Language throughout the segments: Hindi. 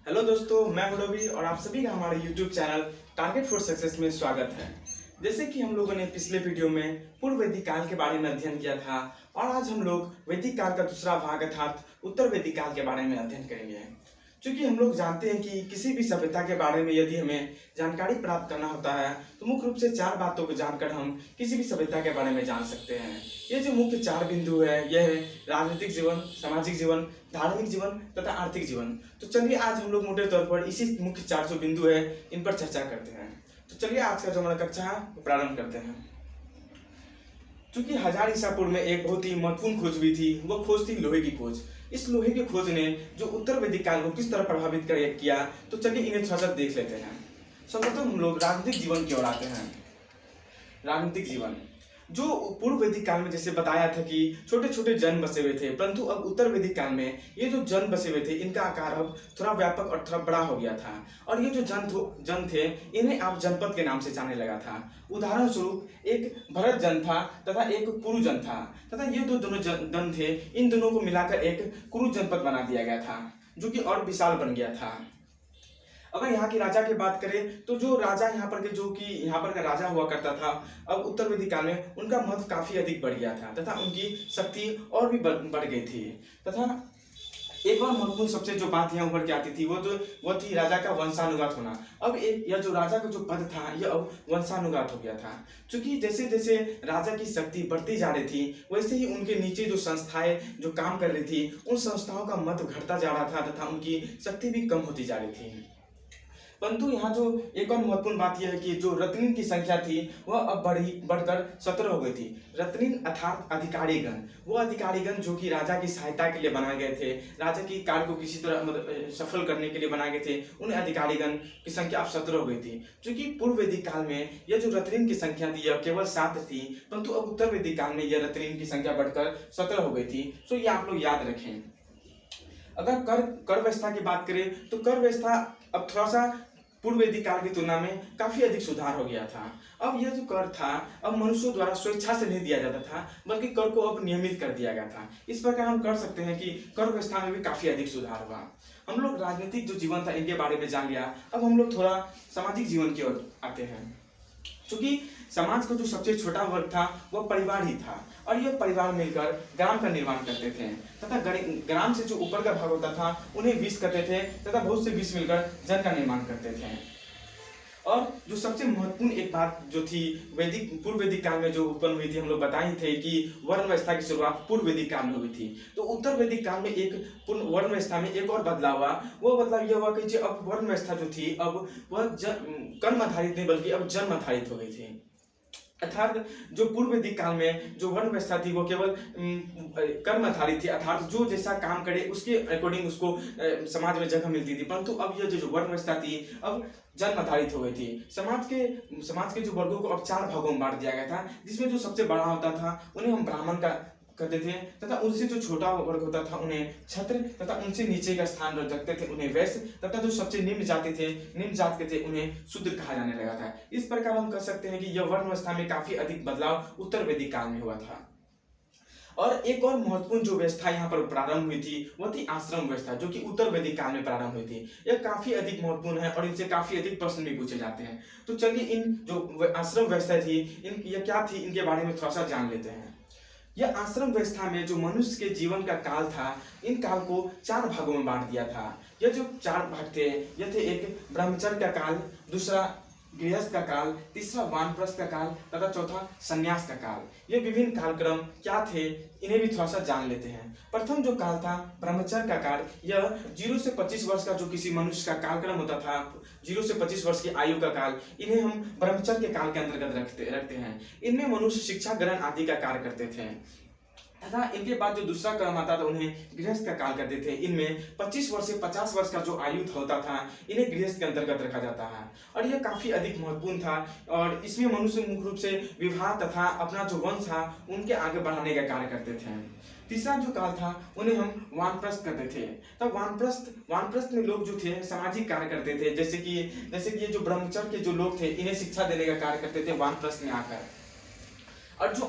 हेलो दोस्तों, मैं हूं रवि और आप सभी का हमारे YouTube channel target for success में स्वागत है। जैसे कि हम लोगों ने पिछले वीडियो में पूर्व वैदिक काल के बारे में अध्ययन किया था और आज हम लोग वैदिक काल का दूसरा भाग अर्थात उत्तर वैदिक काल के बारे में अध्ययन करेंगे। क्योंकि हम लोग जानते हैं कि किसी भी सभ्यता के बारे में यदि हमें जानकारी प्राप्त करना होता है तो मुख्य रूप से चार बातों को जानकर हम किसी भी सभ्यता के बारे में जान सकते हैं। ये जो मुख्य चार बिंदु है यह है राजनीतिक जीवन, सामाजिक जीवन, धार्मिक जीवन तथा आर्थिक जीवन। तो चलिए आज हम लोग मोटे तौर पर इसी मुख्य चार जो बिंदु है इन पर चर्चा करते हैं। तो चलिए आज का जो हमारा कक्षा है वो प्रारंभ करते हैं। चूंकि 1000 ईसा पूर्व में एक बहुत ही महत्वपूर्ण खोज हुई थी, वो खोज थी लोहे की खोज। इस लोहे की खोज ने जो उत्तर वैदिक काल को किस तरह प्रभावित किया, तो चलिए इन्हें थोड़ा सा देख लेते हैं। सर्वप्रथम हम लोग राजनीतिक जीवन की ओर आते हैं। राजनीतिक जीवन जो पूर्व वैदिक काल में जैसे बताया था कि छोटे छोटे जन बसे हुए थे, परंतु अब उत्तर वैदिक काल में ये जो जन बसे हुए थे इनका आकार अब थोड़ा व्यापक और थोड़ा बड़ा हो गया था और ये जो जन थे इन्हें अब जनपद के नाम से जाने लगा था। उदाहरण स्वरूप एक भरत जन था तथा एक कुरु जन था तथा ये दोनों जन थे, इन दोनों को मिलाकर एक कुरु जनपद बना दिया गया था जो कि और विशाल बन गया था। अगर यहाँ की राजा की बात करें तो जो राजा यहाँ पर के जो कि यहाँ पर का राजा हुआ करता था, अब उत्तर वैदिक काल में उनका महत्व काफी अधिक बढ़ गया था तथा उनकी शक्ति और भी बढ़ गई थी। तथा एक और महत्वपूर्ण सबसे जो बात यहाँ उभर के आती थी वो थी राजा का वंशानुगत होना। अब एक यह जो राजा का जो पद था यह अब वंशानुगत हो गया था। क्योंकि जैसे जैसे राजा की शक्ति बढ़ती जा रही थी वैसे ही उनके नीचे जो संस्थाएं जो काम कर रही थी उन संस्थाओं का महत्व घटता जा रहा था तथा उनकी शक्ति भी कम होती जा रही थी। परंतु यहाँ जो एक और महत्वपूर्ण बात यह है कि जो रत्निन की संख्या थी वह अब बढ़कर 17 हो गई थी। रत्निन अर्थात अधिकारीगण, वो अधिकारीगण जो कि राजा की सहायता के लिए बनाए गए थे, राजा की कार्य को किसी तरह मतलब सफल करने के लिए बनाए गए थे, उन अधिकारीगण की संख्या अब 17 हो गई थी। क्योंकि पूर्व वैदिक काल में यह जो रत्निन की संख्या थी यह केवल 7 थी, परंतु अब उत्तर वैदिक काल में यह रत्निन की संख्या बढ़कर 17 हो गई थी। तो ये आप लोग याद रखें। अगर कर व्यवस्था की बात करें तो कर व्यवस्था अब थोड़ा सा पूर्व वैदिक काल की तुलना में काफी अधिक सुधार हो गया था। अब यह जो कर था अब मनुष्यों द्वारा स्वेच्छा से नहीं दिया जाता था, बल्कि कर को अब नियमित कर दिया गया था। इस प्रकार हम कर सकते हैं कि कर व्यवस्था में भी काफी अधिक सुधार हुआ। हम लोग राजनीतिक जो जीवन था इनके बारे में जान लिया, अब हम लोग थोड़ा सामाजिक जीवन की ओर आते हैं। क्योंकि समाज का जो सबसे छोटा वर्ग था वह परिवार ही था और यह परिवार मिलकर ग्राम का निर्माण करते थे तथा ग्राम से जो ऊपर का भाग होता था उन्हें 20 करते थे तथा बहुत से 20 मिलकर जन का निर्माण करते थे। और जो सबसे महत्वपूर्ण एक बात जो थी पूर्व वैदिक काल में जो उत्पन्न हुई थी, हम लोग बताए थे कि वर्ण व्यवस्था की शुरुआत पूर्व वैदिक काल में हुई थी। तो उत्तर वैदिक काल में एक पूर्ण वर्ण व्यवस्था में एक और बदलाव हुआ। वो बदलाव यह हुआ कि अब वर्ण व्यवस्था जो थी अब वह कर्म आधारित नहीं बल्कि अब जन्म आधारित हो गई थी। अर्थात जो पूर्व वैदिक काल में जो वर्ण व्यवस्था थी वो केवल कर्म आधारित थी, अर्थात जो जैसा काम करे उसके अकॉर्डिंग उसको समाज में जगह मिलती थी। परंतु अब यह जो वर्ण व्यवस्था थी अब जन्म आधारित हो गई थी। समाज के जो वर्गों को अब 4 भागों में बांट दिया गया था, जिसमें जो सबसे बड़ा होता था उन्हें हम ब्राह्मण का करते थे तथा उनसे जो छोटा वर्ग होता था उन्हें क्षत्र तथा उनसे नीचे का स्थान रखते थे उन्हें वैश्य तथा जो सबसे निम्न जात के थे उन्हें शूद्र कहा जाने लगा था। इस प्रकार हम कह सकते हैं कि यह वर्ण व्यवस्था में काफी अधिक बदलाव उत्तर वैदिक काल में हुआ था। और एक और महत्वपूर्ण जो व्यवस्था यहाँ पर प्रारंभ हुई थी वह थी आश्रम व्यवस्था, जो कि उत्तर वैदिक काल में प्रारंभ हुई थी। यह काफी अधिक महत्वपूर्ण है और इनसे काफी अधिक प्रश्न भी पूछे जाते हैं। तो चलिए इन जो आश्रम व्यवस्था थी यह क्या थी इनके बारे में थोड़ा सा जान लेते हैं। यह आश्रम व्यवस्था में जो मनुष्य के जीवन का काल था इन काल को 4 भागों में बांट दिया था। यह जो 4 भाग थे यह थे एक ब्रह्मचर्य का काल, दूसरा गृहस्थ का काल, तीसरा वानप्रस्थ का काल तथा चौथा संन्यास का काल। ये विभिन्न कालक्रम क्या थे इन्हें भी थोड़ा सा जान लेते हैं। प्रथम जो काल था ब्रह्मचर्य का काल, यह 0 से 25 वर्ष का जो किसी मनुष्य का कालक्रम होता था, 0 से 25 वर्ष की आयु का काल, इन्हें हम ब्रह्मचर्य के काल के अंतर्गत रखते हैं। इनमें मनुष्य शिक्षा ग्रहण आदि का कार्य करते थे तथा इनके बाद जो दूसरा क्रम आता था उन्हें गृहस्थ का काल करते थे। इनमें 25 वर्ष से 50 वर्ष का जो आयु होता था इन्हें गृहस्थ के अंतर्गत रखा जाता है और यह काफी अधिक महत्वपूर्ण था और इसमें मनुष्य मुख्य रूप से विवाह तथा अपना जो वंश था उनके आगे बढ़ाने का कार्य करते थे। तीसरा जो काल था उन्हें हम वानप्रस्थ करते थे। तब वानप्रस्थ में लोग जो थे सामाजिक कार्य करते थे, जैसे कि ये जो ब्रह्मचर्य के जो लोग थे इन्हें शिक्षा देने का कार्य करते थे वानप्रस्थ में आकर। और जो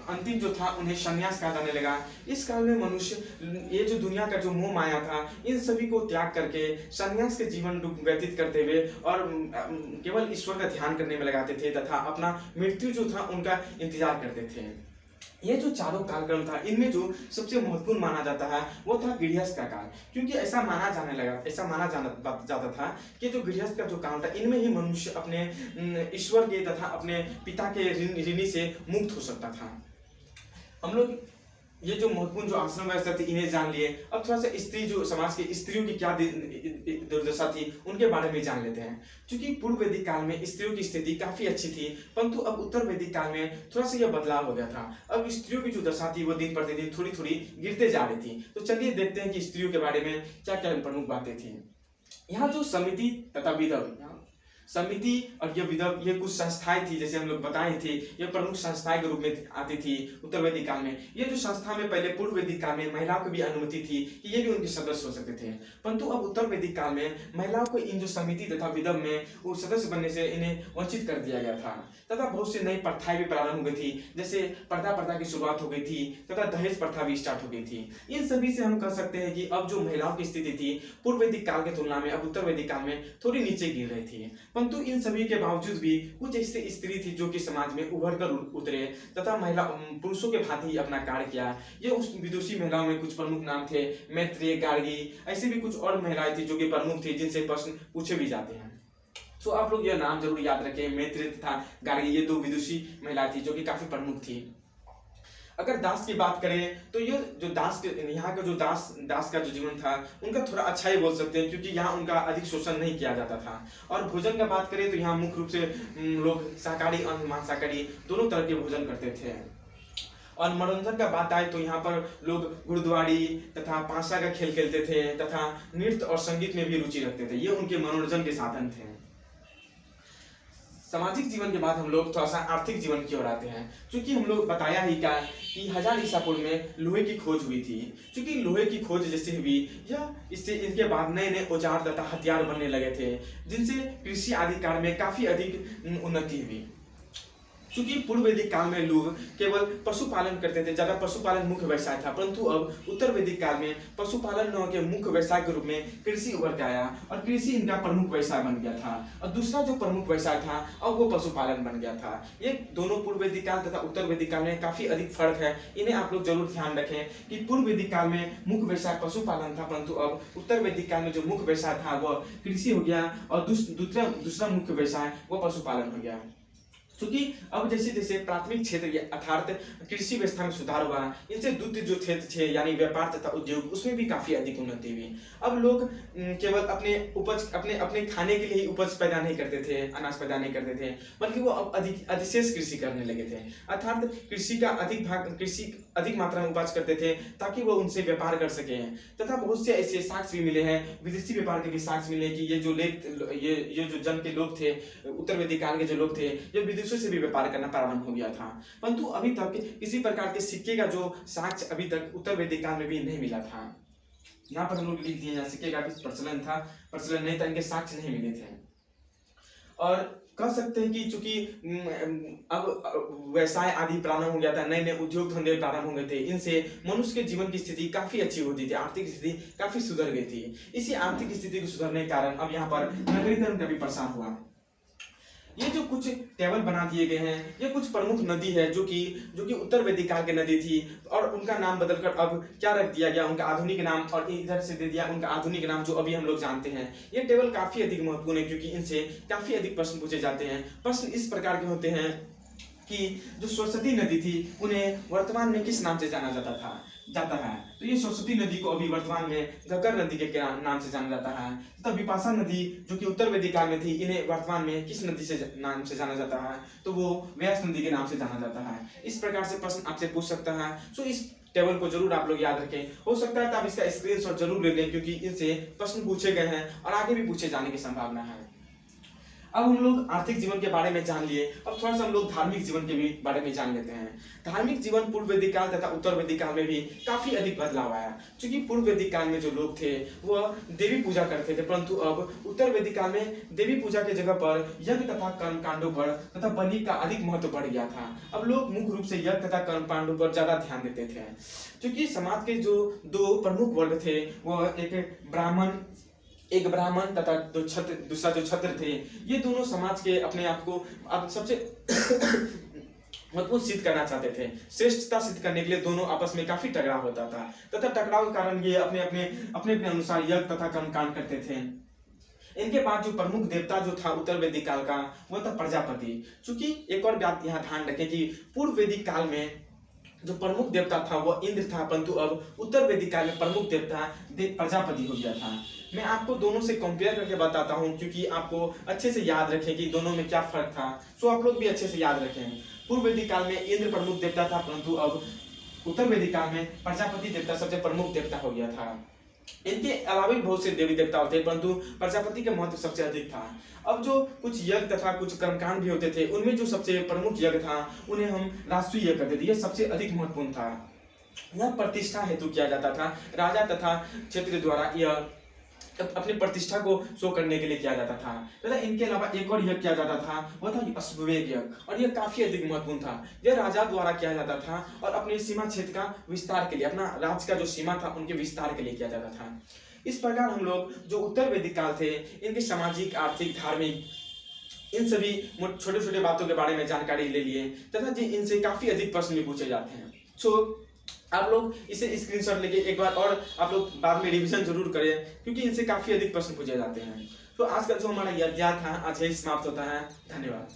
अंतिम जो था उन्हें संन्यास कहा जाने लगा। इस काल में मनुष्य ये जो दुनिया का जो मोह माया था इन सभी को त्याग करके संन्यास के जीवन व्यतीत करते हुए और केवल ईश्वर का ध्यान करने में लगाते थे तथा अपना मृत्यु जो था उनका इंतजार करते थे। ये जो चारों कालक्रम था इनमें जो सबसे महत्वपूर्ण माना जाता है वो था गृहस्थ का काल, क्योंकि ऐसा माना जाता था कि जो गृहस्थ का जो काल था इनमें ही मनुष्य अपने ईश्वर के तथा अपने पिता के ऋणी से मुक्त हो सकता था। हम लोग ये जो महत्वपूर्ण जो आश्रम व्यवस्था थी इन्हें जान लिए। अब थोड़ा सा स्त्री जो समाज की स्त्रियों की क्या दुर्दशा थी उनके बारे में जान लेते हैं। क्योंकि पूर्व वैदिक काल में स्त्रियों की स्थिति काफी अच्छी थी, परंतु अब उत्तर वैदिक काल में थोड़ा सा यह बदलाव हो गया था। अब स्त्रियों की जो दशा थी वो दिन प्रतिदिन थोड़ी थोड़ी गिरते जा रही थी। तो चलिए देखते हैं कि स्त्रियों के बारे में क्या क्या प्रमुख बातें थी। यहाँ जो समिति तथा विधव, समिति और ये विधव ये कुछ संस्थाएं थी, जैसे हम लोग बताए थे ये प्रमुख संस्थाएं के रूप में आती थी उत्तर वैदिक काल में। ये जो संस्था में पहले पूर्व वैदिक काल में महिलाओं को भी अनुमति थी कि ये भी उनके सदस्य हो सकते थे, परंतु अब उत्तर वैदिक काल में महिलाओं को इन जो समिति तथा विधव में वो सदस्य बनने से इन्हें वंचित कर दिया गया था तथा बहुत सी नई प्रथाएं भी प्रारंभ हो गई थी, जैसे पर्दा प्रथा की शुरुआत हो गई थी तथा दहेज प्रथा भी स्टार्ट हो गई थी। इन सभी से हम कह सकते हैं कि अब जो महिलाओं की स्थिति थी पूर्व वैदिक काल की तुलना में अब उत्तर वैदिक काल में थोड़ी नीचे गिर रही थी। परंतु इन सभी के बावजूद भी कुछ ऐसी स्त्री थी जो कि समाज में उभर कर उतरे तथा महिला पुरुषों के भांति अपना कार्य किया। ये उस विदुषी महिलाओं में कुछ प्रमुख नाम थे, मैत्रेय, गार्गी, ऐसे भी कुछ और महिलाएं थी जो कि प्रमुख थी जिनसे प्रश्न पूछे भी जाते हैं। तो आप लोग यह नाम जरूर याद रखें, मैत्रेय तथा गार्गी ये दो विदुषी महिलाएं थी जो कि काफी प्रमुख थी। अगर दास की बात करें तो ये जो दास के यहाँ का जो दास का जो जीवन था उनका थोड़ा अच्छा ही बोल सकते हैं, क्योंकि यहाँ उनका अधिक शोषण नहीं किया जाता था। और भोजन का बात करें तो यहाँ मुख्य रूप से लोग शाकाहारी और मांसाहारी दोनों तरह के भोजन करते थे। और मनोरंजन का बात आए तो यहाँ पर लोग गुरुद्वारी तथा पांसा का खेल खेलते थे तथा नृत्य और संगीत में भी रुचि रखते थे। ये उनके मनोरंजन के साधन थे। सामाजिक जीवन के बाद हम लोग थोड़ा सा आर्थिक जीवन की ओर आते हैं। क्योंकि हम लोग बताया ही क्या कि 1000 ईसा पूर्व में लोहे की खोज हुई थी। क्योंकि लोहे की खोज जैसे हुई या इससे इनके बाद नए नए औजार तथा हथियार बनने लगे थे, जिनसे कृषि आदि कार्य में काफी अधिक उन्नति हुई। क्योंकि पूर्व वैदिक काल में लोग केवल पशुपालन करते थे, ज्यादा पशुपालन मुख्य व्यवसाय था, परंतु अब उत्तर वैदिक काल में पशुपालन न के मुख्य व्यवसाय के रूप में कृषि उभर के आया और कृषि इनका प्रमुख व्यवसाय बन गया था। और दूसरा जो प्रमुख व्यवसाय था अब वो पशुपालन बन गया था। ये दोनों पूर्व वैदिक काल तथा उत्तर वैदिक काल में काफी अधिक फर्क है, इन्हें आप लोग जरूर ध्यान रखें कि पूर्व वैदिक काल में मुख्य व्यवसाय पशुपालन था, परंतु अब उत्तर वैदिक काल में जो मुख्य व्यवसाय था वह कृषि हो गया और दूसरा मुख्य व्यवसाय वो पशुपालन हो गया। क्योंकि अब जैसे जैसे प्राथमिक क्षेत्र अर्थात कृषि व्यवस्था में सुधार हुआ, इनसे द्वितीय जो क्षेत्र थे यानी व्यापार तथा उद्योग उसमें भी काफी अधिक उन्नति हुई। अब लोग केवल अपने उपज अपने खाने के लिए ही उपज पैदा नहीं करते थे, अनाज पैदा नहीं करते थे, बल्कि वो अब अधिशेष कृषि करने लगे थे। अर्थात कृषि का अधिक मात्रा में उपज करते थे ताकि वो उनसे व्यापार कर सके। तथा बहुत से ऐसे साक्ष्य भी मिले हैं, विदेशी व्यापार के भी साक्ष्य मिले कि ये जो जन के लोग थे, उत्तर वैदिक काल के जो लोग थे, ये विदेशों से भी व्यापार करना प्रारंभ हो गया था। परंतु अभी तक किसी प्रकार के सिक्के का जो साक्ष्य अभी तक उत्तर वैदिक काल में भी नहीं मिला था। यहाँ पर हम लोग लिख दिए सिक्के का भी प्रचलन नहीं था, इनके साक्ष्य नहीं मिले थे। और कह सकते हैं कि चूंकि अब व्यवसाय आदि प्रारंभ हो गया था, नए नए उद्योग धंधे प्रारंभ हो गए थे, इनसे मनुष्य के जीवन की स्थिति काफी अच्छी होती थी, आर्थिक स्थिति काफी सुधर गई थी। इसी आर्थिक स्थिति को सुधरने के कारण अब यहाँ पर नगरीकरण का भी प्रसार हुआ। ये जो कुछ टेबल बना दिए गए हैं ये कुछ प्रमुख नदी है जो कि उत्तर वैदिक काल की नदी थी और उनका नाम बदलकर अब क्या रख दिया गया, उनका आधुनिक नाम, और इधर से दे दिया उनका आधुनिक नाम जो अभी हम लोग जानते हैं। ये टेबल काफी अधिक महत्वपूर्ण है क्योंकि इनसे काफी अधिक प्रश्न पूछे जाते हैं। प्रश्न इस प्रकार के होते हैं कि जो सरस्वती नदी थी उन्हें वर्तमान में किस नाम से जाना जाता है। तो ये सरस्वती नदी को अभी वर्तमान में घग्गर नदी के नाम से जाना जाता है। तथा विपाशा नदी जो कि उत्तर वैदिक काल में थी, इन्हें वर्तमान में किस नदी से नाम से जाना जाता है, तो वो व्यास नदी के नाम से जाना जाता है। इस प्रकार से प्रश्न आपसे पूछ सकता है। सो इस टेबल को जरूर आप लोग याद रखें। हो सकता है तो आप इसका स्क्रीनशॉट जरूर ले लें क्योंकि इनसे प्रश्न पूछे गए हैं और आगे भी पूछे जाने की संभावना है। अब हम लोग आर्थिक जीवन के बारे में जान लिए, अब थोड़ा सा हम लोग धार्मिक जीवन के भी बारे में जान लेते हैं। धार्मिक जीवन पूर्व वैदिक काल तथा उत्तर वैदिक काल में भी काफी अधिक बदलाव आया, क्योंकि पूर्व वैदिक काल में जो लोग थे वह देवी पूजा करते थे, परंतु अब उत्तर वैदिक काल में देवी पूजा की जगह पर यज्ञ तथा कर्म कांडों पर तथा बलि का अधिक महत्व बढ़ गया था। अब लोग मुख्य रूप से यज्ञ तथा कर्म कांडों पर ज्यादा ध्यान देते थे, क्योंकि समाज के जो दो प्रमुख वर्ग थे वह एक ब्राह्मण तथा दूसरा जो क्षत्रिय थे, ये दोनों समाज के अपने आप को अब सबसे महत्वपूर्ण सिद्ध करना चाहते थे। श्रेष्ठता सिद्ध करने के लिए दोनों आपस में काफी टकराव होता था तथा टकराव के कारण ये अपने अपने अनुसार यज्ञ तथा कर्म कांड करते थे। इनके बाद जो प्रमुख देवता जो था उत्तर वैदिक काल का वह था प्रजापति। चूंकि एक और बात यहाँ ध्यान रखें कि पूर्व वैदिक काल में जो प्रमुख देवता था वह इंद्र था, परंतु अब उत्तर वैदिक काल में प्रमुख देवता प्रजापति हो गया था। मैं आपको दोनों से कंपेयर करके बताता हूँ, क्योंकि आपको अच्छे से याद रखें कि दोनों में क्या फर्क था, सो आप लोग भी अच्छे से याद रखें। पूर्व वैदिक काल में इंद्र प्रमुख देवता था, परंतु अब उत्तर वैदिक काल में प्रजापति देवता सबसे प्रमुख देवता हो गया था। इनके अलावा भी बहुत से देवी देवता होते, परंतु प्रजापति का महत्व सबसे अधिक था। अब जो कुछ यज्ञ तथा कुछ कर्मकांड भी होते थे, उनमें जो सबसे प्रमुख यज्ञ था उन्हें हम राष्ट्रीय यज्ञ कहते थे, यह सबसे अधिक महत्वपूर्ण था। यह प्रतिष्ठा हेतु किया जाता था, राजा तथा क्षत्रिय द्वारा यह अपने प्रतिष्ठा को शो करने के लिए किया जाता था। तथा इनके अलावा एक और यज्ञ किया जाता था, वह था अश्वमेध यज्ञ, और यह काफी अधिक महत्वपूर्ण था। यह राजा द्वारा किया जाता था और अपने सीमा क्षेत्र का विस्तार के लिए, अपना राज्य का जो सीमा था उनके विस्तार के लिए किया जाता था। इस प्रकार हम लोग जो उत्तर वैदिक काल थे, इनके सामाजिक, आर्थिक, धार्मिक, इन सभी छोटे छोटे बातों के बारे में जानकारी ले लिए तथा जी इनसे काफी अधिक प्रश्न भी पूछे जाते हैं। सो आप लोग इसे स्क्रीनशॉट लेके एक बार और आप लोग बाद में रिवीजन जरूर करें, क्योंकि इनसे काफी अधिक प्रश्न पूछे जाते हैं। तो आज का जो हमारा यह अध्याय था आज यही समाप्त होता है। धन्यवाद।